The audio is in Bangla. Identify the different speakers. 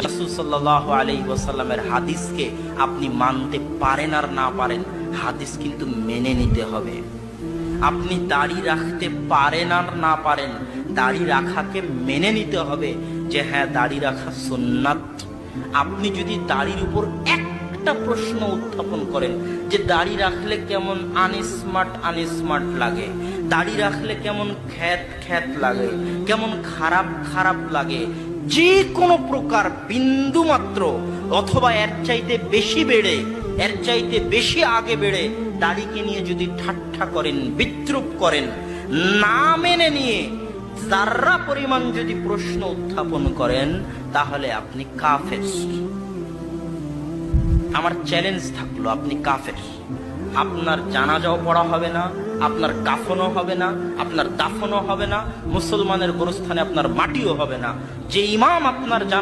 Speaker 1: রাসূল সাল্লাল্লাহু আলাইহি ওয়াসাল্লামের হাদিসকে আপনি মানতে পারেন আর না পারেন, হাদিস কিন্তু মেনে নিতে হবে। আপনি দাড়ি রাখতে পারেন আর না পারেন, দাড়ি রাখাকে মেনে নিতে হবে যে হ্যাঁ দাড়ি রাখা সুন্নাত। আপনি যদি দাড়ির উপর একটা প্রশ্ন উত্থাপন করেন যে দাড়ি রাখলে কেমন আনস্মার্ট লাগে, দাড়ি রাখলে কেমন খ্যাত লাগে, কেমন খারাপ লাগে, যে কোনো প্রকার বিন্দু মাত্র অথবা এর চাইতে বেশি বেড়ে, এর চাইতে বেশি আগে বেড়ে দাড়িকে নিয়ে যদি ঠাট্টা করেন, বিদ্রুপ করেন, না মেনে নিয়ে যারা পরিমাণ যদি প্রশ্ন উত্থাপন করেন, তাহলে আপনি কাফের। আমার চ্যালেঞ্জ থাকলো, আপনি কাফের। আপনার জানাজাও পড়া হবে না, আপনার কাফনও হবে না, আপনার দাফনও হবে না, মুসলমানের গোরস্থানে আপনার মাটিও হবে না। যে ইমাম আপনার